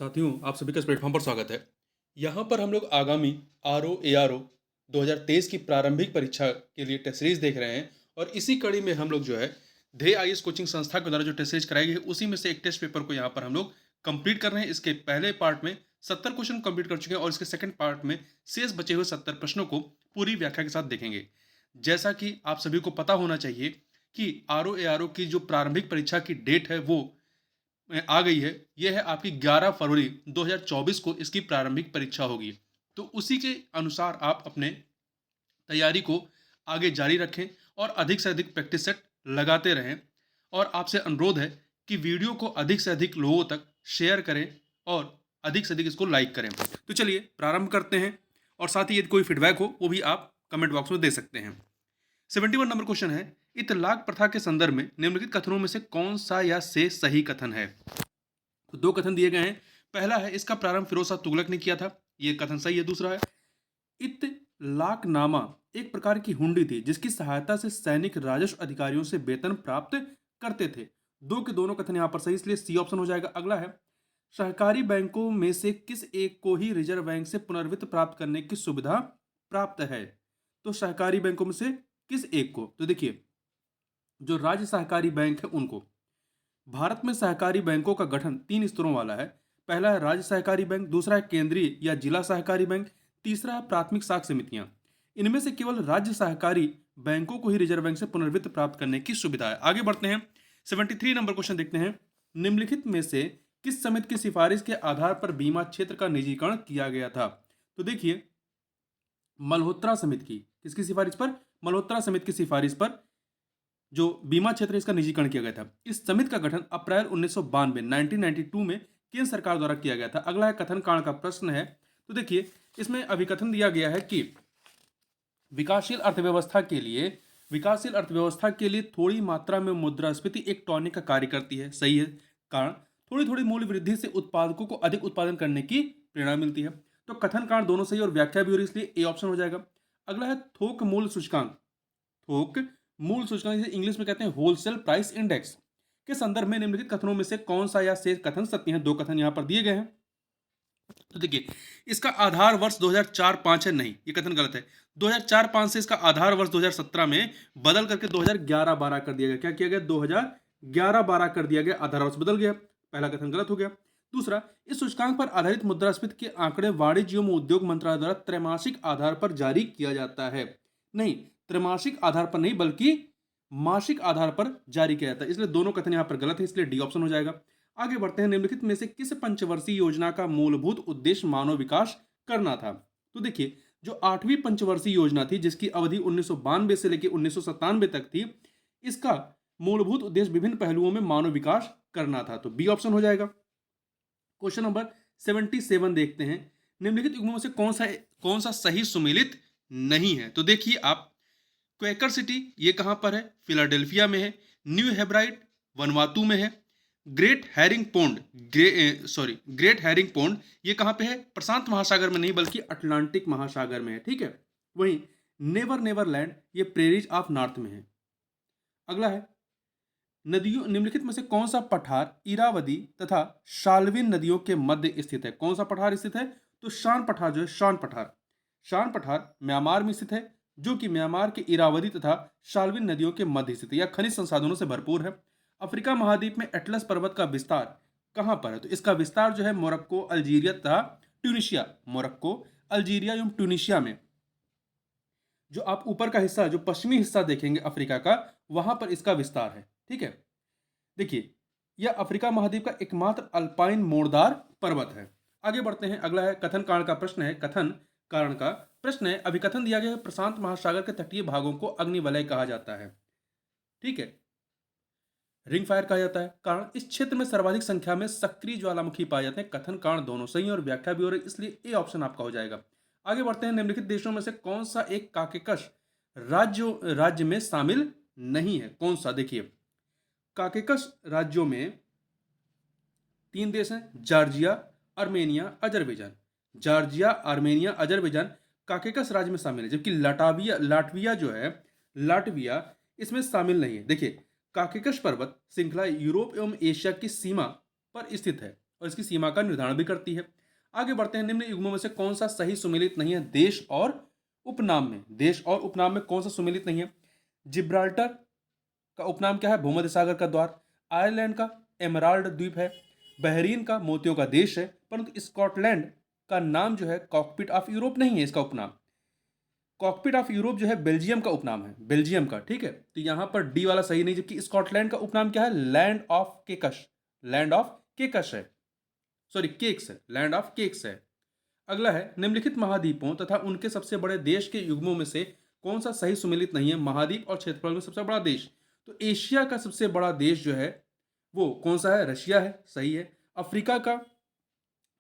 साथियों, आप सभी का इस प्लेटफॉर्म पर स्वागत है। यहाँ पर हम लोग आगामी आरओ एआरओ 2023 की प्रारंभिक परीक्षा के लिए टेस्ट सीरीज देख रहे हैं और इसी कड़ी में हम लोग जो है ध्येय आईएएस कोचिंग संस्था के द्वारा जो टेस्ट सीरीज कराई गई है उसी में से एक टेस्ट पेपर को यहाँ पर हम लोग कंप्लीट कर रहे हैं। इसके पहले पार्ट में 70 क्वेश्चन कंप्लीट कर चुके हैं और इसके सेकंड पार्ट में शेष बचे हुए 70 प्रश्नों को पूरी व्याख्या के साथ देखेंगे। जैसा कि आप सभी को पता होना चाहिए कि आरओ एआरओ की जो प्रारंभिक परीक्षा की डेट है वो आ गई है। यह है आपकी 11 फरवरी 2024 को इसकी प्रारंभिक परीक्षा होगी। तो उसी के अनुसार आप अपने तैयारी को आगे जारी रखें और अधिक से अधिक प्रैक्टिस सेट लगाते रहें। और आपसे अनुरोध है कि वीडियो को अधिक से अधिक लोगों तक शेयर करें और अधिक से अधिक इसको लाइक करें। तो चलिए प्रारंभ करते हैं और साथ ही यदि कोई फीडबैक हो वो भी आप कमेंट बॉक्स में दे सकते हैं। 71 नंबर क्वेश्चन है, इतलाक प्रथा के संदर्भ में निम्नलिखित कथनों में से कौन सा या से सही कथन है। तो दो कथन दिए गए हैं। पहला है इसका प्रारंभ फिरोज शाह तुगलक ने किया था, यह कथन सही है। दूसरा है इतलाकनामा एक प्रकार की हुंडी थी जिसकी सहायता से सैनिक राजस्व अधिकारियों से वेतन प्राप्त करते थे। दो के दोनों कथन यहां पर सही, इसलिए सी ऑप्शन हो जाएगा। अगला है सहकारी बैंकों में से किस एक को ही रिजर्व बैंक से पुनर्वित्त प्राप्त करने की सुविधा प्राप्त है। तो सहकारी बैंकों में से किस एक को, तो देखिए जो राज्य सहकारी बैंक है उनको। भारत में सहकारी बैंकों का गठन 3 स्तरों वाला है। पहला है राज्य सहकारी बैंक, दूसरा है केंद्रीय या जिला सहकारी बैंक, तीसरा है प्राथमिक साख समितियां। इनमें से केवल राज्य सहकारी बैंकों को ही रिजर्व बैंक से पुनर्वित्त प्राप्त करने की सुविधा है। आगे बढ़ते हैं, 73 नंबर क्वेश्चन देखते हैं। निम्नलिखित में से किस समिति की सिफारिश के आधार पर बीमा क्षेत्र का निजीकरण किया गया था। तो देखिए मल्होत्रा समिति की, किसकी सिफारिश पर, मल्होत्रा समिति की सिफारिश पर जो बीमा क्षेत्र इसका निजीकरण किया गया था। इस समिति का गठन अप्रैल 1992 में केंद्र सरकार द्वारा किया गया था। अगला है कथन कांड का प्रश्न है। तो देखिए इसमें अभिकथन दिया गया है कि विकासशील अर्थव्यवस्था के लिए थोड़ी मात्रा में मुद्रास्फीति एक टॉनिक का कार्य करती है। सही है। कारण थोड़ी थोड़ी मूल्य वृद्धि से उत्पादकों को अधिक उत्पादन करने की प्रेरणा मिलती है। तो कथन कांड दोनों सही और व्याख्या भी हो रही है, इसलिए ए ऑप्शन हो जाएगा। अगला है थोक मूल्य सूचकांक। थोक मूल सूचकांक जिसे इंग्लिश में कहते हैं होलसेल प्राइस इंडेक्स के संदर्भ में निम्नलिखित कथनों में से कौन सा या शेष कथन सत्य है। दो कथन यहां पर दिए गए हैं। तो देखिए इसका आधार वर्ष 2004-5 है, नहीं ये कथन गलत है। 2004-5 से इसका आधार वर्ष 2017 में बदल करके 2011-12 कर दिया गया। क्या किया गया, 2011-12 कर दिया गया, आधार वर्ष बदल गया। पहला कथन गलत हो गया। दूसरा, इस सूचकांक पर आधारित मुद्रास्फीति के आंकड़े वाणिज्य एवं उद्योग मंत्रालय द्वारा त्रैमासिक आधार पर जारी किया जाता है। नहीं, त्रैमासिक आधार पर नहीं बल्कि मासिक आधार पर जारी किया जाता है, इसलिए दोनों कथन यहां पर गलत है, इसलिए डी ऑप्शन हो जाएगा। आगे बढ़ते हैं, निम्नलिखित में से किस पंचवर्षीय योजना का मूलभूत उद्देश्य मानव विकास करना था। तो देखिए जो 8वीं पंचवर्षीय योजना थी जिसकी अवधि 1992 से लेकर 1997 तक थी, इसका मूलभूत उद्देश्य विभिन्न पहलुओं में मानव विकास करना था, तो बी ऑप्शन हो जाएगा। क्वेश्चन नंबर 77 देखते हैं। निम्नलिखित युग्मों में से कौन सा सही सुमेलित नहीं है। तो देखिए आप, क्वेकर सिटी ये कहां पर है, फिलाडेल्फिया में है। न्यू हेब्राइड वनवातु में है। ग्रेट हैरिंग पौंड ये कहां पे है, प्रशांत महासागर में नहीं बल्कि अटलांटिक महासागर में है। ठीक है। वहीं नेवरलैंड ये प्रेरीज ऑफ नॉर्थ में है। अगला है नदियों, निम्नलिखित में से कौन सा पठार इरावदी तथा शाल्विन नदियों के मध्य स्थित है। कौन सा पठार स्थित है, तो शान पठार जो है, शान पठार म्यांमार में स्थित है, जो कि म्यांमार के इरावदी तथा शाल्विन नदियों के मध्य स्थित है। यह खनिज संसाधनों से भरपूर है। अफ्रीका महाद्वीप में एटलस पर्वत का विस्तार कहां पर है। तो इसका विस्तार जो है मोरक्को, अल्जीरिया तथा ट्यूनिशिया, मोरक्को, अल्जीरिया एवं ट्यूनिशिया में। जो आप ऊपर का हिस्सा, जो पश्चिमी हिस्सा देखेंगे अफ्रीका का, वहां पर इसका विस्तार है। ठीक है। देखिए यह अफ्रीका महाद्वीप का एकमात्र अल्पाइन मोड़दार पर्वत है। आगे बढ़ते हैं, अगला है कथन कारण का प्रश्न है। कथन कारण का प्रश्न है, अभिकथन दिया गया है प्रशांत महासागर के तटीय भागों को अग्निवलय कहा जाता है। ठीक है, रिंग फायर कहा जाता है। कारण इस क्षेत्र में सर्वाधिक संख्या में सक्रिय ज्वालामुखी पाए जाते हैं। कथन कारण दोनों सही और व्याख्या भी हो रही है, इसलिए ए ऑप्शन आपका हो जाएगा। आगे बढ़ते हैं, निम्नलिखित देशों में से कौन सा एक काकेकस राज्य में शामिल नहीं है। कौन सा, देखिए काकेकस राज्यों में 3 देश हैं, Georgia, Armenia, Azerbaijan. Georgia, Armenia, Azerbaijan Caucasus राज्य में शामिल है, जबकि लाटविया जो है, लाटविया इसमें शामिल नहीं है। देखिए काकेकस पर्वत श्रृंखला यूरोप एवं एशिया की सीमा पर स्थित है और इसकी सीमा का निर्धारण भी करती है। आगे बढ़ते हैं, निम्न युग्मों में से कौन सा सही सुमेलित नहीं है देश और उपनाम में? देश और उपनाम में कौन सा सुमेलित नहीं है? जिब्राल्टर का उपनाम क्या है? भूमध्य सागर का द्वार। आयरलैंड का एमराल्ड द्वीप है। बहरीन का मोतियों का देश है। परंतु स्कॉटलैंड का नाम जो है कॉकपिट ऑफ यूरोप नहीं है इसका उपनाम। कॉकपिट ऑफ यूरोप जो है बेल्जियम का उपनाम है, बेल्जियम का, ठीक है। तो यहां पर डी वाला सही नहीं, जबकि स्कॉटलैंड का उपनाम क्या है? लैंड ऑफ केकश, लैंड ऑफ केकश है, सॉरी केक्स है, लैंड ऑफ केक्स है। अगला है, निम्नलिखित महाद्वीपों तथा उनके सबसे बड़े देश के युग्मों में से कौन सा सही सुमेलित नहीं है? महाद्वीप और क्षेत्रफल में सबसे बड़ा देश। तो एशिया का सबसे बड़ा देश जो है वो कौन सा है? रशिया है, सही है। अफ्रीका का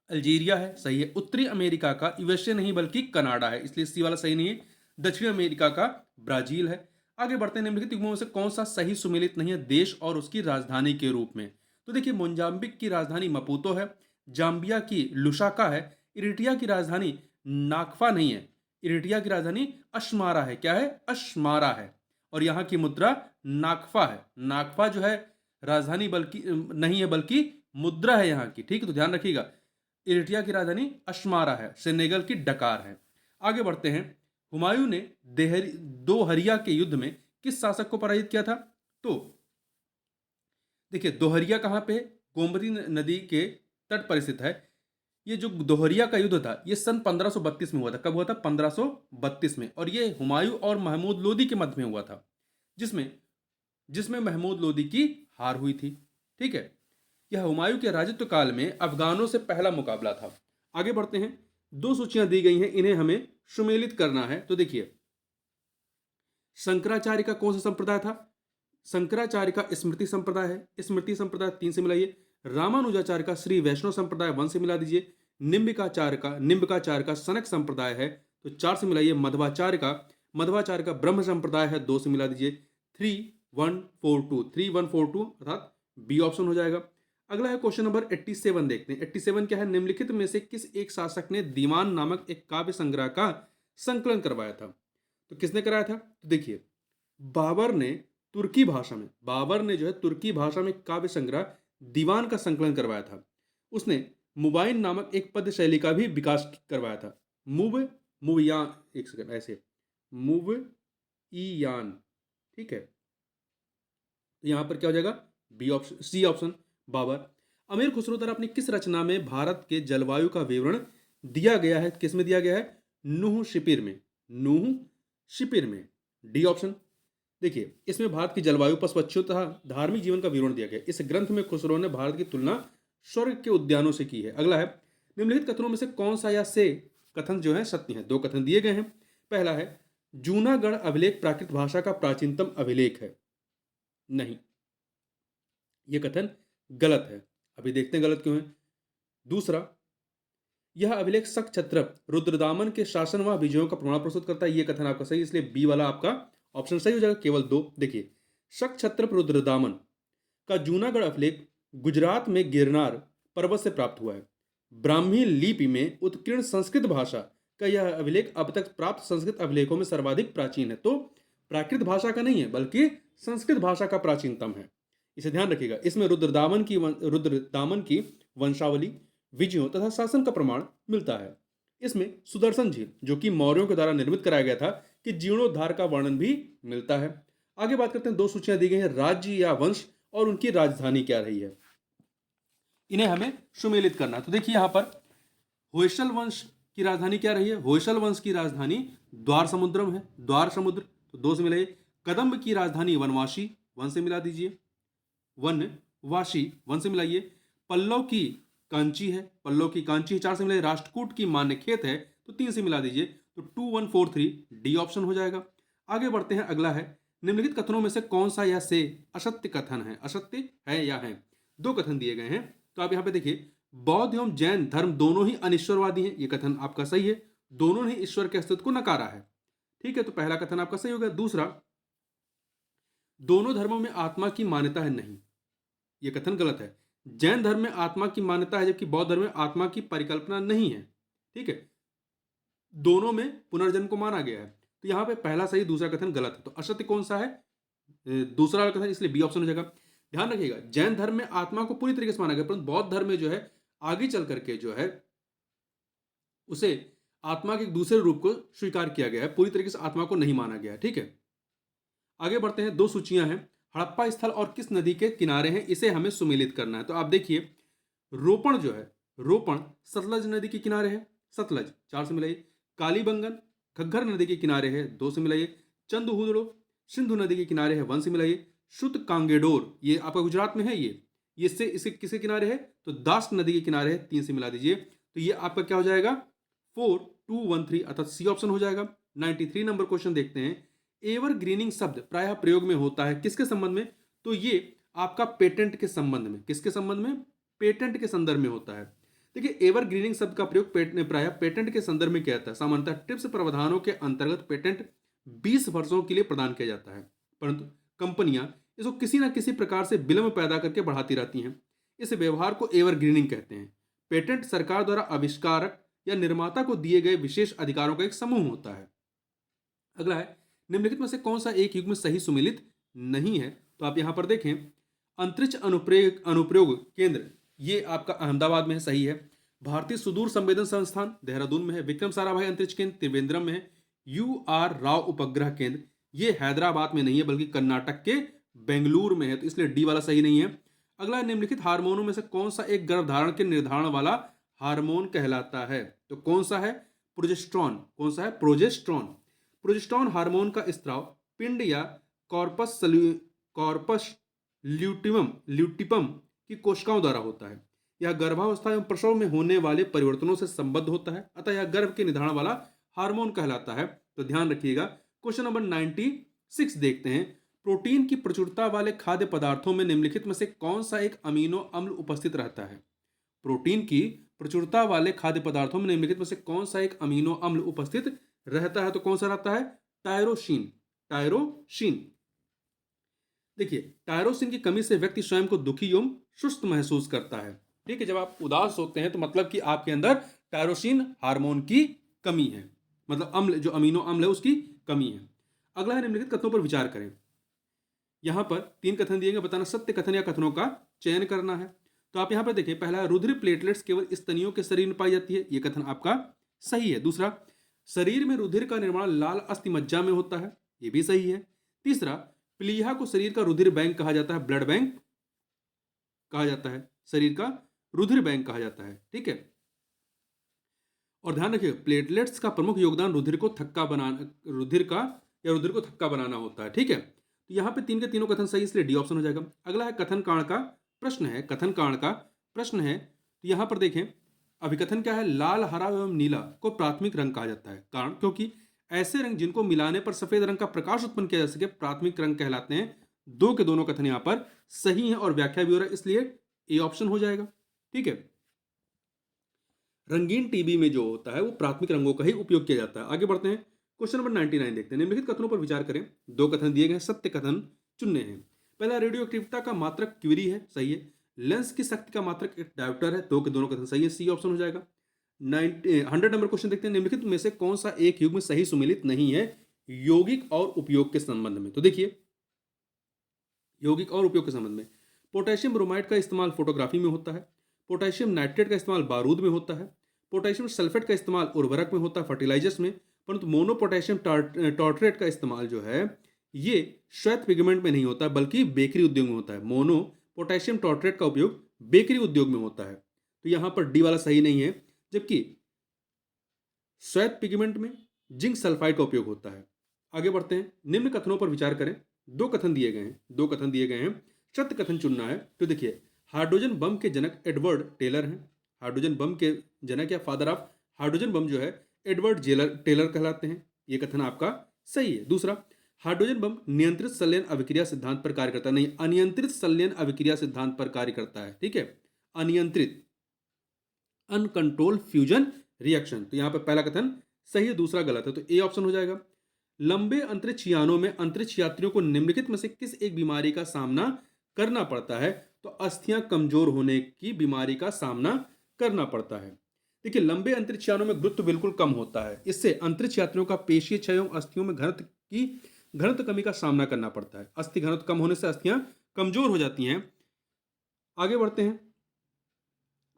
अल्जीरिया है, सही है। उत्तरी अमेरिका का यूएसए नहीं बल्कि कनाडा है, इसलिए सी वाला सही नहीं है। दक्षिण अमेरिका का ब्राजील है। आगे बढ़ते हैं, निम्नलिखित युग्मों में से कौन सा सही सुमेलित नहीं है देश और उसकी राजधानी के रूप में? तो देखिए, मोजाम्बिक की राजधानी मपूतो है। जाम्बिया की लुसाका है। इरिट्रिया की राजधानी नाकफा नहीं है, इरिट्रिया की राजधानी अशमारा है। क्या है? अशमारा है। और यहाँ की मुद्रा नाकफा है। नाकफा जो है राजधानी बल्कि नहीं है बल्कि मुद्रा है यहाँ की, ठीक है, तो ध्यान रखिएगा। इरिट्रिया की राजधानी अशमारा है। सेनेगल की डकार है। आगे बढ़ते हैं, हुमायूं ने दोहरिया के युद्ध में किस शासक को पराजित किया था? तो देखिए, दोहरिया कहाँ पे है? गोमती नदी के तट पर स्थित है। ये जो दोहरिया का युद्ध था ये सन 1532 में हुआ था। कब हुआ था? 1532 में। और ये हुमायूं और महमूद लोदी के मध्य में हुआ था, जिसमें जिसमें महमूद लोदी की हार हुई थी, ठीक है। यह हुमायूं के राजत्व काल में अफगानों से पहला मुकाबला था। आगे बढ़ते हैं, दो सूचियां दी गई हैं, इन्हें हमें सुमेलित करना है। तो देखिए, शंकराचार्य का कौन सा संप्रदाय था? शंकराचार्य का स्मृति संप्रदाय है। स्मृति संप्रदाय 3 से मिलाइए। रामानुजाचार्य का श्री वैष्णव संप्रदाय 1 से मिला दीजिए। निम्बिकाचार्य का सनक संप्रदाय है, तो 4 से मिलाइए। मध्वाचार्य का ब्रह्म संप्रदाय है, 2 से मिला दीजिए। 3142 अर्थात बी ऑप्शन हो जाएगा। अगला है क्वेश्चन नंबर 87, देखते हैं। 87 क्या है? निम्नलिखित में से किस एक शासक ने दीवान नामक एक काव्य संग्रह का संकलन करवाया था? तो किसने कराया था? तो देखिए, बाबर ने जो है तुर्की भाषा में काव्य संग्रह दीवान का संकलन करवाया था। उसने मुबाइन नामक एक पद्य शैली का भी विकास करवाया था। मुवयान, एक सेकंड, ऐसे मुवईयान, ठीक है। यहां पर क्या हो जाएगा? B option, C option, Babur. Amir Khusrau द्वारा अपनी किस रचना में भारत के जलवायु का विवरण दिया गया है? किस में दिया गया है? नूह शिपिर में, डी ऑप्शन। देखिए, इसमें भारत की जलवायु, पशु पक्षियों तथा धार्मिक जीवन का विवरण दिया गया। इस ग्रंथ में खुसरो ने भारत की तुलना स्वर्ग के उद्यानों से की है। अगला है, निम्नलिखित कथनों में से कौन सा या से कथन जो है सत्य है? 2 कथन दिए गए हैं। पहला है, जूनागढ़ अभिलेख प्राकृत भाषा का प्राचीनतम अभिलेख है। नहीं, यह कथन गलत है। अभी देखते हैं गलत क्यों है। दूसरा, यह अभिलेख शक क्षत्रप रुद्रदामन के शासन व विजयों का प्रमाण प्रस्तुत करता है। यह कथन आपका सही, इसलिए बी वाला आपका ऑप्शन सही हो जाएगा। केवल 2। देखिए, शक क्षत्रप रुद्रदामन का जूनागढ़ अभिलेख गुजरात में गिरनार पर्वत से प्राप्त हुआ है। ब्राह्मी लिपि में उत्कीर्ण संस्कृत भाषा का यह अभिलेख अब तक प्राप्त संस्कृत अभिलेखों में सर्वाधिक प्राचीन है। तो प्राकृत भाषा का नहीं है बल्कि संस्कृत भाषा का प्राचीनतम है, इसे ध्यान रखिएगा। इसमें रुद्रदामन की वंशावली, विजयों तथा शासन का प्रमाण मिलता है। इसमें सुदर्शन झील, जो कि मौर्यों के द्वारा निर्मित कराया गया था, कि जीर्णोद्धार का वर्णन भी मिलता है। आगे बात करते हैं, 2 सूचियां दी गई हैं, राज्य या वंश और उनकी राजधानी क्या रही है, इन्हें हमें सुमेलित करना। तो देखिए, यहां पर होयसल वंश की राजधानी क्या रही है? होयसल वंश की राजधानी द्वार समुद्रम है, द्वार समुद्र, तो 2 से मिलाइए। कदम्ब की राजधानी वनवासी, 1 से मिला दीजिए। वनवासी, 1 से मिलाइए। पल्लव की कांची है, 4 से मिलाइए। राष्ट्रकूट की मान्यखेत है, तो 3 से मिला दीजिए। तो 2143 डी ऑप्शन हो जाएगा। आगे बढ़ते हैं, अगला है, निम्नलिखित कथनों में से कौन सा या से असत्य कथन है? असत्य है या है? 2 कथन दिए गए हैं। तो आप यहां पे देखिए, बौद्ध एवं जैन धर्म दोनों ही अनिश्वरवादी हैं। ये कथन आपका सही है, दोनों ने ईश्वर के अस्तित्व को नकारा है, ठीक है। तो पहला कथन आपका सही हो गया। दूसरा, दोनों धर्मों में आत्मा की मान्यता है, नहीं, यह कथन गलत है। जैन धर्म में आत्मा की मान्यता है, जबकि बौद्ध धर्म में आत्मा की परिकल्पना नहीं है, ठीक है। दोनों में पुनर्जन्म को माना गया है। तो यहां पे पहला सही, दूसरा कथन गलत है। तो असत्य कौन सा है? दूसरा वाला कथन, इसलिए बी ऑप्शन हो जाएगा। ध्यान रखिएगा, जैन धर्म में आत्मा को पूरी तरीके से माना गया, परंतु बौद्ध धर्म में जो है आगे चल करके जो है उसे आत्मा के एक दूसरे रूप को स्वीकार किया गया है, पूरी तरीके से आत्मा को नहीं माना गया है। ठीक है, आगे बढ़ते हैं। दो सूचियां हैं, हड़प्पा स्थल और किस नदी के किनारे हैं, इसे हमें सुमेलित करना है। तो आप देखिए, रोपण जो है, रोपण सतलज नदी के किनारे है, सतलज 4 से मिलाइए। कालीबंगन घग्गर नदी के किनारे है, 2 से मिलाइए। चंदहुदड़ो सिंधु नदी के किनारे है, 1 से मिलाइए। शुद्ध कांगेडोर ये आपका गुजरात में है, ये इससे इसे किसके किनारे है, तो दास नदी के किनारे है, 3 से मिला दीजिए। तो ये आपका क्या हो जाएगा, 4213 अर्थात सी ऑप्शन हो जाएगा। 93 नंबर क्वेश्चन देखते हैं। एवर ग्रीनिंग शब्द प्रायः प्रयोग में होता है किसके संबंध में, तो ये आपका पेटेंट के संबंध में, किसके संबंध में, पेटेंट के संदर्भ में होता है। देखिए, एवर ग्रीनिंग शब्द का प्रयोग प्रायः पेटेंट के संदर्भ में किया जाता है। सामान्यतः ट्रिप्स प्रावधानों के अंतर्गत पेटेंट 20 वर्षों के लिए प्रदान किया जाता है, परंतु कंपनियां इसको किसी न किसी प्रकार से विलंब पैदा करके बढ़ाती रहती हैं। इस व्यवहार को एवर ग्रीनिंग कहते हैं। पेटेंट सरकार द्वारा आविष्कारक या निर्माता को दिए गए विशेष अधिकारों का एक समूह होता है। अगला है, निम्नलिखित में से कौन सा एक युग में सही सुमेलित नहीं है, तो आप यहां पर देखें, अंतरिक्ष अनुप्रयोग केंद्र ये आपका अहमदाबाद में है, सही है। भारतीय सुदूर संवेदन संस्थान देहरादून में है। विक्रम साराभाई अंतरिक्ष केंद्र त्रिवेंद्रम में है। UR राव उपग्रह केंद्र ये हैदराबाद में नहीं है बल्कि कर्नाटक के बेंगलुरु में है, तो इसलिए डी वाला सही नहीं है। अगला है, निम्नलिखित हार्मोनों में से कौन सा एक गर्भधारण के निर्धारण वाला हार्मोन कहलाता है, तो कौन सा है, प्रोजेस्ट्रॉन। कौन सा है, प्रोजेस्ट्रॉन। प्रोजेस्ट्रॉन हार्मोन का स्त्राव पिंड या कॉर्पस ल्यूटिपम की कोशिकाओं द्वारा होता है। यह गर्भावस्था एवं प्रसव में होने वाले परिवर्तनों से संबद्ध होता है, अतः यह गर्भ के निर्धारण वाला हार्मोन कहलाता है। तो ध्यान रखिएगा। क्वेश्चन नंबर 96 देखते हैं। प्रोटीन की प्रचुरता वाले खाद्य पदार्थों में निम्नलिखित में से कौन सा एक अमीनो अम्ल उपस्थित रहता है। प्रोटीन की प्रचुरता वाले खाद्य पदार्थों में निम्नलिखित में से कौन सा एक अमीनो अम्ल उपस्थित रहता है, तो कौन सा रहता है, टायरोसिन। टायरोसिन। देखिए, टायरोसिन की कमी से व्यक्ति स्वयं को दुखी एवं सुस्त महसूस करता है। ठीक है, जब आप उदास होते हैं तो मतलब कि आपके अंदर टायरोसिन हार्मोन की कमी है, मतलब अम्ल जो अमीनो अम्ल है उसकी कमी है। अगला है, निम्नलिखित कथनों पर विचार करें। यहां पर 3 कथन दिए गए, बताना सत्य कथन या कथनों का चयन करना है। तो आप यहां पर देखिए, पहला, रुधिर प्लेटलेट्स केवल स्तनियों के शरीर में पाई जाती है, यह कथन आपका सही है। दूसरा, शरीर में रुधिर का निर्माण लाल अस्थि मज्जा में होता है, यह भी सही है। तीसरा, प्लीहा को शरीर का रुधिर बैंक कहा जाता है, ब्लड बैंक कहा जाता है, शरीर का रुधिर बैंक कहा जाता है। ठीक है, और ध्यान रखिए, प्लेटलेट्स का प्रमुख योगदान रुधिर को थक्का बनाना होता है। ठीक है, तो यहाँ पे 3 के तीनों कथन सही, इसलिए डी ऑप्शन हो जाएगा। अगला है, कथन कांड का प्रश्न है। कथन कांड का प्रश्न है, तो यहाँ पर देखें, अभिकथन क्या है, लाल, हरा एवं नीला को प्राथमिक रंग कहा जाता है। कारण, क्योंकि ऐसे रंग जिनको मिलाने पर सफेद रंग का प्रकाश उत्पन्न किया जा सके प्राथमिक रंग कहलाते हैं। 2 के दोनों कथन यहाँ पर सही है और व्याख्या भी हो रहा है, इसलिए ए ऑप्शन हो जाएगा। ठीक है, रंगीन टीवी में जो होता है वो प्राथमिक रंगों का ही उपयोग किया जाता है। आगे बढ़ते हैं, क्वेश्चन नंबर 99 देखते हैं। निम्नलिखित कथनों पर विचार करें। 2 कथन दिए गए, सत्य कथन चुनने हैं। पहला, रेडियो एक्टिविटी का मात्रक क्यूरी है, सही है। लेंस की शक्ति का मात्रक एक डायोप्टर है, 2 के दोनों कथन सही है, सी ऑप्शन हो जाएगा। 100 नंबर क्वेश्चन देखते हैं। निम्नलिखित में से कौन सा एक युग में सही सुमेलित नहीं है यौगिक और उपयोग के संबंध में, तो देखिए, यौगिक और उपयोग के संबंध में, पोटेशियम ब्रोमाइड का इस्तेमाल फोटोग्राफी में होता है। पोटेशियम नाइट्रेट का इस्तेमाल बारूद में होता है। पोटेशियम सल्फेट का इस्तेमाल उर्वरक में होता है, फर्टिलाइजर्स में। परंतु मोनो पोटेशियम टॉर्ट्रेट का इस्तेमाल जो है ये श्वेत पिगमेंट में नहीं होता बल्कि बेकरी उद्योग में होता है। मोनो पोटेशियम टॉर्ट्रेट का उपयोग बेकरी उद्योग में होता है, तो यहां पर डी वाला सही नहीं है। जबकि श्वेत पिगमेंट में जिंक सल्फाइड का उपयोग होता है। आगे बढ़ते हैं, निम्न कथनों पर विचार करें। 2 कथन दिए गए हैं, सत्य कथन चुनना है। तो देखिए, हाइड्रोजन बम के जनक एडवर्ड टेलर हैं। हाइड्रोजन बम के जनक या फादर ऑफ हाइड्रोजन बम जो है एडवर्ड टेलर कहलाते हैं, ये कथन आपका सही है। दूसरा, हाइड्रोजन बम नियंत्रित संलयन अभिक्रिया सिद्धांत पर कार्य करता है, नहीं, अनियंत्रित संलयन अभिक्रिया सिद्धांत पर कार्य करता है। ठीक है, अनियंत्रित, अनकंट्रोल फ्यूजन रिएक्शन, तो यहां पर पहला कथन सही है, दूसरा गलत है, तो ए ऑप्शन हो जाएगा। लंबे अंतरिक्ष यानों में अंतरिक्ष यात्रियों को निम्नलिखित में से किस एक बीमारी का सामना करना पड़ता है, तो अस्थियां कमजोर होने की बीमारी का सामना करना पड़ता है। देखिए, लंबे अंतरिक्ष यानों में गुरुत्व बिल्कुल कम होता है, इससे अंतरिक्ष यात्रियों का पेशीय क्षय एवं अस्थियों में घनत्व कमी का सामना करना पड़ता है। अस्थि घनत्व कम होने से अस्थियां कमजोर हो जाती हैं। आगे बढ़ते हैं,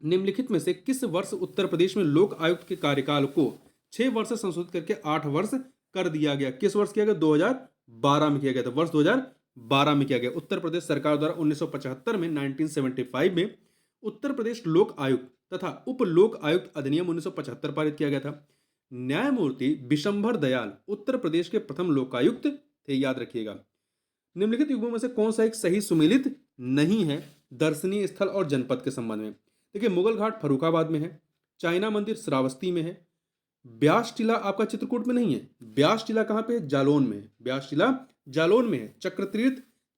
निम्नलिखित में से किस वर्ष उत्तर प्रदेश में लोक आयुक्त के कार्यकाल को 6 वर्ष से संशोधित करके 8 वर्ष कर दिया गया? किस वर्ष किया गया? 2012 में किया गया था। वर्ष 2012 में किया गया। उत्तर प्रदेश सरकार द्वारा 1975 में 1975 में उत्तर प्रदेश लोक आयुक्त तथा उप लोक आयुक्त अधिनियम 1975 पारित किया गया था। न्यायमूर्ति विशंभर दयाल उत्तर प्रदेश के प्रथम लोकायुक्त थे, याद रखिएगा। निम्नलिखित युगों में से कौन सा एक सही सुमेलित नहीं है दर्शनीय स्थल और जनपद के संबंध में? देखिए, मुगल घाट फर्रुखाबाद में है, चाइना मंदिर श्रावस्ती में है, ब्यास टीला आपका चित्रकूट में नहीं है, ब्यास टीला कहाँ पे है? जालौन में है, ब्यास टीला जालौन में है,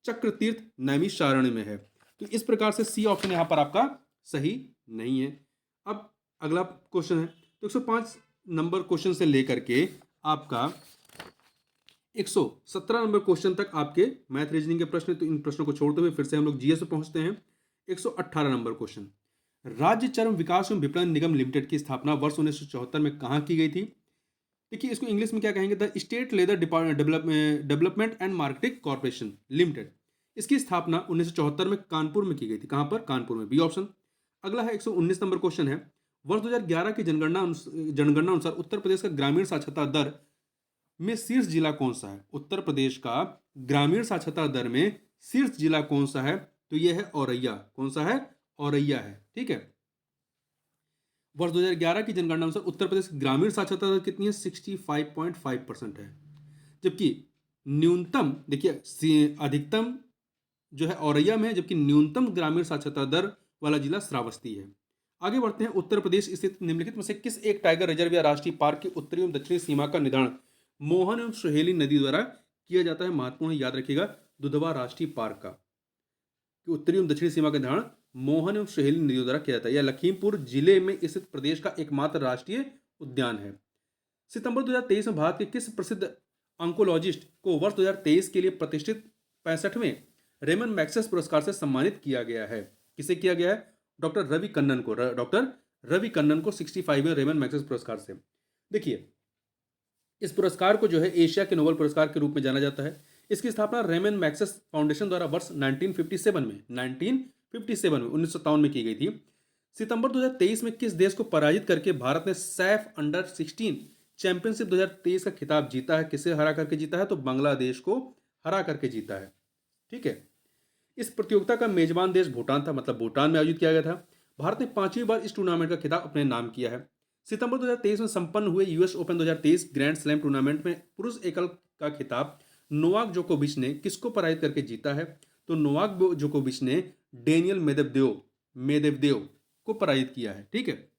चक्रतीर्थ नैमिषारण्य में है। तो इस प्रकार से सी ऑप्शन यहाँ पर आपका सही नहीं है। अब अगला क्वेश्चन है, तो 105 नंबर क्वेश्चन से लेकर के आपका 117 नंबर क्वेश्चन तक आपके मैथ रीजनिंग के प्रश्न। तो इन प्रश्नों को छोड़ते हुए फिर से हम लोग जीएस पे पहुंचते हैं। 118 नंबर क्वेश्चन, राज्य चर्म विकास एवं विपणन निगम लिमिटेड की स्थापना वर्ष 1974 में कहाँ की गई थी? देखिए, इसको इंग्लिश में क्या कहेंगे? The state leather development and marketing corporation limited. इसकी स्थापना 1974 में कानपुर में की गई थी। कहाँ पर? कानपुर में, बी ऑप्शन। अगला है 119 नंबर क्वेश्चन है, वर्ष 2011 की जनगणना अनुसार उत्तर प्रदेश का ग्रामीण साक्षरता दर में शीर्ष जिला कौन सा है? उत्तर प्रदेश का ग्रामीण साक्षरता दर में शीर्ष जिला कौन सा है? तो यह है औरैया। कौन सा है? औरैया है, ठीक है। वर्ष 2011 की जनगणना अनुसार उत्तर प्रदेश की ग्रामीण साक्षरता दर कितनी है? 65.5% है। जबकि न्यूनतम, देखिए, अधिकतम जो है औरैया में है, जबकि न्यूनतम ग्रामीण साक्षरता दर वाला जिला श्रावस्ती है। आगे बढ़ते हैं। उत्तर प्रदेश स्थित निम्नलिखित में से किस एक टाइगर रिजर्व या राष्ट्रीय पार्क की उत्तरी एवं दक्षिणी सीमा का निर्धारण मोहन एवं सुहेली नदी द्वारा किया जाता है? महत्वपूर्ण, याद रखिएगा, दुधवा राष्ट्रीय पार्क का उत्तरी एवं दक्षिणी सीमा का निर्धारण मोहन एवं सहेली नदियों द्वारा किया जाता है। यह लखीमपुर जिले में स्थित प्रदेश का एकमात्र राष्ट्रीय उद्यान है। सितंबर 2023 में भारत के किस प्रसिद्ध ऑन्कोलॉजिस्ट को वर्ष 2023 के लिए प्रतिष्ठित 65वें रेमन मैग्सेस पुरस्कार से सम्मानित किया गया है? किसे किया गया है? डॉक्टर रवि कन्नन को। डॉक्टर रवि कन्नन को 65वें रेमन मैग्सेस पुरस्कार से। देखिए, इस पुरस्कार को जो है एशिया के नोबेल पुरस्कार के रूप में जाना जाता है। इसकी स्थापना रेमन मैग्सेस फाउंडेशन द्वारा वर्ष 1957 में की गई थी। सितंबर 2023 में किस देश को पराजित करके भारत ने सैफ अंडर 16 चैंपियनशिप 2023 का खिताब जीता है? किसे हरा करके जीता है? तो बांग्लादेश को हरा करके जीता है, ठीक है। इस प्रतियोगिता का मेजबान देश भूटान था, मतलब भूटान में आयोजित किया गया था। भारत ने 5वीं बार इस टूर्नामेंट का खिताब अपने नाम किया है। सितंबर 2023 में संपन्न हुए US open 2023 grand slam tournament में पुरुष एकल का खिताब नोवाक जोकोविच ने किसको पराजित करके जीता है? तो नोवाक जोकोविच ने डेनियल मेदवेदेव को पराजित किया है, ठीक है।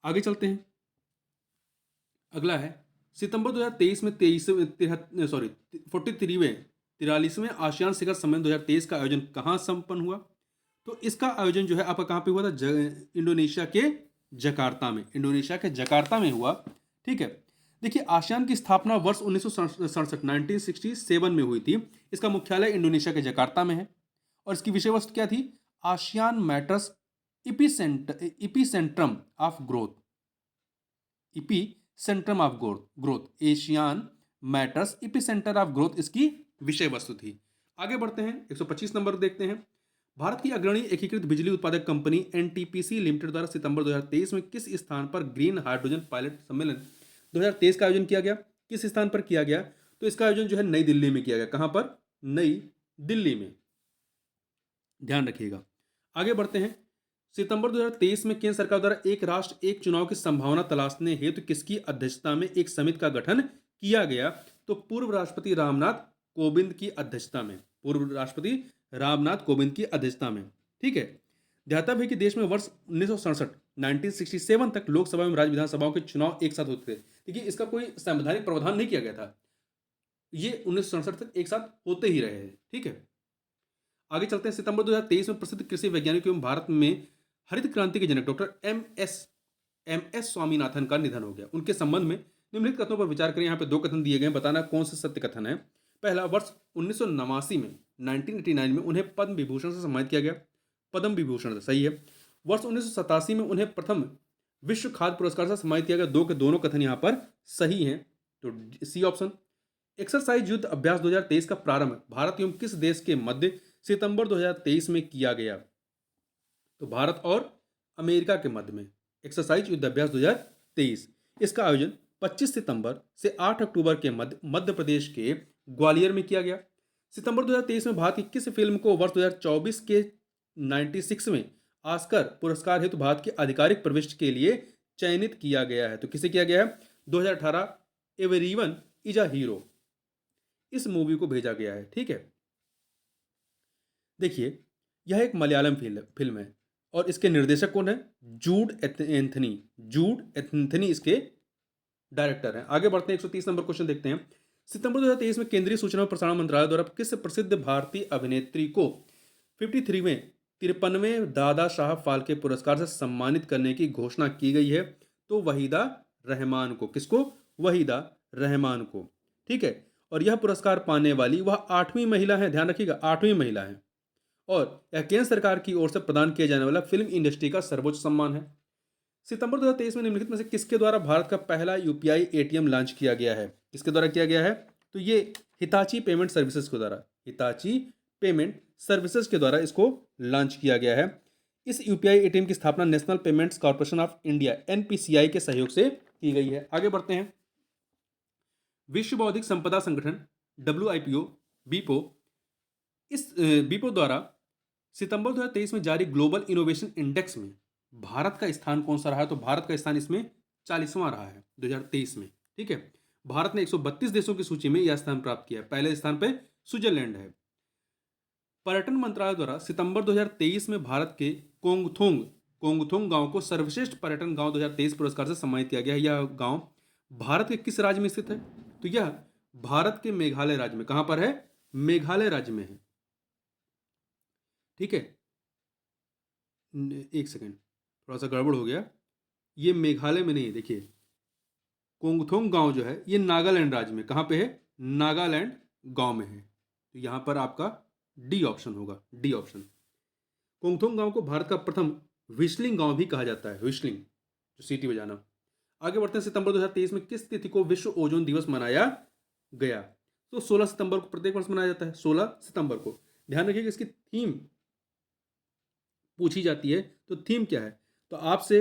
आगे चलते हैं। अगला है, सितंबर 2023 में 43वें आसियान शिखर सम्मेलन 2023 का आयोजन कहाँ संपन्न हुआ? तो इसका आयोजन जो है आपका कहाँ पे हुआ था? इंडोनेशिया के जकार्ता में हुआ, ठीक है। देखिए, आसियान की स्थापना वर्ष 1967 में हुई थी। इसका मुख्यालय इंडोनेशिया के जकार्ता में है और इसकी विषय वस्तु क्या थी? ASEAN matters epicentrum of growth. ASEAN matters epicentre of growth इसकी विषय वस्तु थी। आगे बढ़ते हैं, 125 नंबर देखते हैं। भारत की अग्रणी एकीकृत बिजली उत्पादक कंपनी एनटीपीसी लिमिटेड द्वारा सितंबर 2023 में किस स्थान पर ग्रीन हाइड्रोजन पायलट सम्मेलन 2023 का आयोजन किया गया? किस स्थान पर किया गया? तो इसका आयोजन जो है नई दिल्ली में किया गया। कहां पर? नई दिल्ली में, ध्यान रखिएगा। आगे बढ़ते हैं। सितंबर 2023 में केंद्र सरकार द्वारा एक राष्ट्र एक चुनाव की संभावना तलाशने हेतु किसकी अध्यक्षता में एक समिति का गठन किया गया? तो पूर्व राष्ट्रपति रामनाथ कोविंद की अध्यक्षता में, ठीक है। ध्यातव्य है कि देश में वर्ष 1967 तक लोकसभा एवं राज्य विधानसभाओं के चुनाव एक साथ होते थे। देखिए, इसका कोई संवैधानिक प्रावधान नहीं किया गया था, ये 1967 तक एक साथ होते ही रहे हैं, ठीक है। आगे चलते हैं। सितंबर 2023 में प्रसिद्ध कृषि वैज्ञानिक एवं भारत में हरित क्रांति के जनक डॉक्टर एम एस स्वामीनाथन का निधन हो गया। उनके संबंध में निम्नलिखित कथनों पर विचार करें। यहाँ पे 2 कथन दिए गए हैं, बताना कौन सा सत्य कथन है। पहला, वर्ष 1989 में 1989 में उन्हें पद्म विभूषण से सम्मानित किया गया। पद्म विभूषण सही है। वर्ष 1987 में उन्हें प्रथम विश्व खाद्य पुरस्कार से सम्मानित किया गया। 2 के दोनों कथन यहाँ पर सही हैं, तो सी ऑप्शन। एक्सरसाइज युद्ध अभ्यास 2023 का प्रारंभ भारत एवं किस देश के मध्य सितंबर 2023 में किया गया? तो भारत और अमेरिका के मध्य में एक्सरसाइज युद्धाभ्यास 2023। इसका आयोजन 25 सितंबर से 8 अक्टूबर के मध्य प्रदेश के ग्वालियर में किया गया। सितंबर 2023 में भारत की किस फिल्म को वर्ष 2024 के 96 में ऑस्कर पुरस्कार हेतु भारत की आधिकारिक प्रविष्टि के लिए चयनित किया गया है? तो किसे किया गया है? 2018 एवरीवन इज अ हीरो, इस मूवी को भेजा गया है। ठीक है, देखिए यह एक मलयालम फिल्म है और इसके निर्देशक कौन है? जूड एंथनी। जूड एंथनी इसके डायरेक्टर हैं। आगे बढ़ते हैं, 130 नंबर क्वेश्चन देखते हैं। सितंबर 2023 में केंद्रीय सूचना और प्रसारण मंत्रालय द्वारा किस प्रसिद्ध भारतीय अभिनेत्री को 53वें दादा साहब फाल्के पुरस्कार से सम्मानित करने की घोषणा की गई है? तो वहीदा रहमान को। किसको? वहीदा रहमान को। ठीक है, और यह पुरस्कार पाने वाली वह 8वीं महिला है, ध्यान रखिएगा 8वीं महिला है, और यह केंद्र सरकार की ओर से प्रदान किया जाने वाला फिल्म इंडस्ट्री का सर्वोच्च सम्मान है। सितंबर 2023 में निम्नलिखित में से किसके द्वारा भारत का पहला यूपीआई एटीएम लॉन्च किया गया है? किसके द्वारा किया गया है? तो ये हिताची पेमेंट सर्विसेज के द्वारा, हिताची पेमेंट सर्विसेज के द्वारा इसको लॉन्च किया गया है। इस यूपीआई एटीएम की स्थापना national payments corporation of India NPCI के सहयोग से की गई है। आगे बढ़ते हैं, विश्व बौद्धिक संपदा संगठन डब्ल्यूआईपीओ बीपो, इस बीपो द्वारा सितंबर 2023 में जारी ग्लोबल इनोवेशन इंडेक्स में भारत का स्थान कौन सा रहा है? तो भारत का स्थान इसमें 40वां रहा है 2023 में। ठीक है, भारत ने 132 देशों की सूची में यह स्थान प्राप्त किया है। पहले स्थान पे स्विट्जरलैंड है। पर्यटन मंत्रालय द्वारा सितंबर 2023 में भारत के कोंगथोंग गांव को सर्वश्रेष्ठ पर्यटन गांव 2023 पुरस्कार से सम्मानित किया गया है। यह गांव भारत के किस राज्य में स्थित है? तो यह भारत के मेघालय राज्य में। कहां पर है? मेघालय राज्य में है। ठीक है, एक सेकेंड, थोड़ा सा गड़बड़ हो गया, ये मेघालय में नहीं है। देखिए कोंगथोंग गांव जो है ये नागालैंड राज्य में। कहां पे है? नागालैंड गांव में है। तो यहां पर आपका डी ऑप्शन होगा, डी ऑप्शन। कोंगथोंग गांव को भारत का प्रथम व्हिस्लिंग गांव भी कहा जाता है, व्हिस्लिंग जो सीटी बजाना। आगे बढ़ते हैं, सितंबर 2023 में किस तिथि को विश्व ओजोन दिवस मनाया गया? तो 16 सितंबर को प्रत्येक वर्ष मनाया जाता है, 16 सितंबर को। ध्यान रखिएगा इसकी थीम पूछी जाती है, तो थीम क्या है? तो आपसे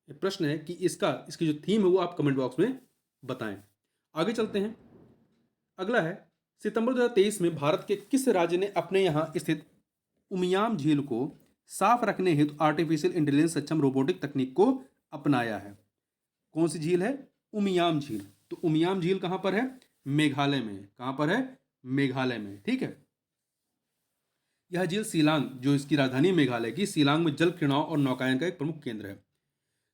प्रश्न है कि इसकी जो थीम है वो आप कमेंट बॉक्स में बताएं। आगे चलते हैं, अगला है सितंबर 2023 में भारत के किस राज्य ने अपने यहां स्थित उमियाम झील को साफ रखने हेतु आर्टिफिशियल इंटेलिजेंस सक्षम रोबोटिक तकनीक को अपनाया है? कौन सी झील है? उमियाम झील। तो उमियाम झील कहां पर है? मेघालय में। कहां पर है? मेघालय में। ठीक है, यह झील शिलांग, जो इसकी राजधानी मेघालय की शिलांग में जल क्रीड़ाओं और नौकायन का एक प्रमुख केंद्र है।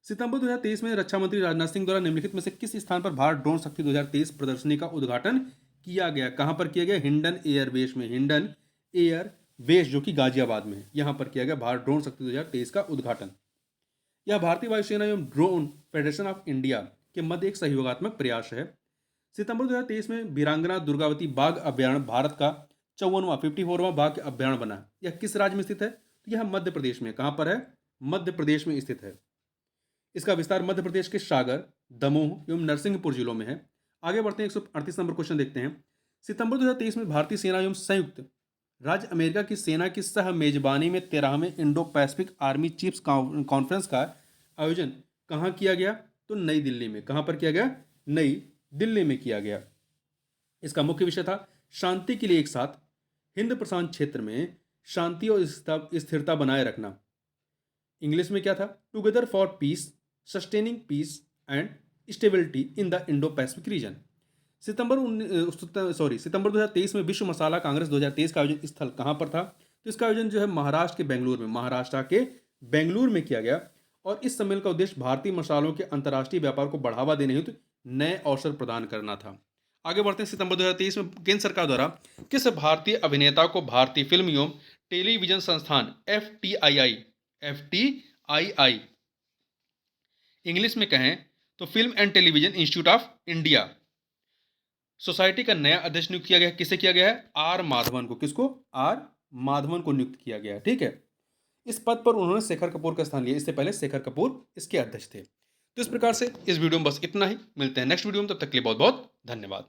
सितंबर 2023 में रक्षा मंत्री राजनाथ सिंह द्वारा निम्नलिखित में से किस स्थान पर भारत ड्रोन शक्ति 2023 प्रदर्शनी का उद्घाटन किया गया? कहां पर किया गया? हिंडन एयरबेस में। हिंडन एयरबेस जो कि गाजियाबाद में है, यहां पर किया गया भारत ड्रोन शक्ति 2023 का उद्घाटन। यह भारतीय वायुसेना एवं ड्रोन फेडरेशन ऑफ इंडिया के मध्य एक सहयोगात्मक प्रयास है। सितंबर 2023 में वीरांगना दुर्गावती बाघ अभ्यारण्य भारत का 54वां बाघ अभ्यारण्य बना। यह किस राज्य में स्थित है? तो यह मध्य प्रदेश में। कहां पर है? मध्य प्रदेश में स्थित है। इसका विस्तार मध्य प्रदेश के सागर, दमोह एवं नरसिंहपुर जिलों में है। आगे बढ़ते हैं, 138 नंबर क्वेश्चन देखते हैं। सितंबर 2023 में भारतीय सेना एवं संयुक्त राज्य अमेरिका की सेना की सह मेजबानी में 13वें Indo Pacific army chiefs conference का आयोजन कहां किया गया? तो नई दिल्ली में। कहां पर किया गया? नई दिल्ली में किया गया। इसका मुख्य विषय था शांति के लिए एक साथ, हिंद प्रशांत क्षेत्र में शांति और स्थिरता बनाए रखना। इंग्लिश में क्या था? Together for peace, sustaining peace and stability in the Indo Pacific region. सितंबर 2023 में विश्व मसाला कांग्रेस 2023 का आयोजन स्थल कहां पर था? तो इसका आयोजन जो है महाराष्ट्र के बेंगलुरु में किया गया, और इस सम्मेलन का उद्देश्य भारतीय मसालों के अंतर्राष्ट्रीय व्यापार को बढ़ावा देने हेतु नए अवसर प्रदान करना था। आगे बढ़ते हैं, सितंबर 2023 में केंद्र सरकार द्वारा किस भारतीय अभिनेता को भारतीय फिल्म एवं टेलीविजन संस्थान FTII इंग्लिश में कहें तो film and television institute of India society का नया अध्यक्ष नियुक्त किया गया? किसे किया गया है? आर माधवन को। किसको? आर माधवन को नियुक्त किया गया। ठीक है, इस पद पर उन्होंने शेखर कपूर का स्थान लिया। इससे पहले शेखर कपूर इसके अध्यक्ष थे। तो इस प्रकार से इस वीडियो में बस इतना ही। मिलते हैं नेक्स्ट वीडियो में, तब तक के लिए बहुत बहुत धन्यवाद।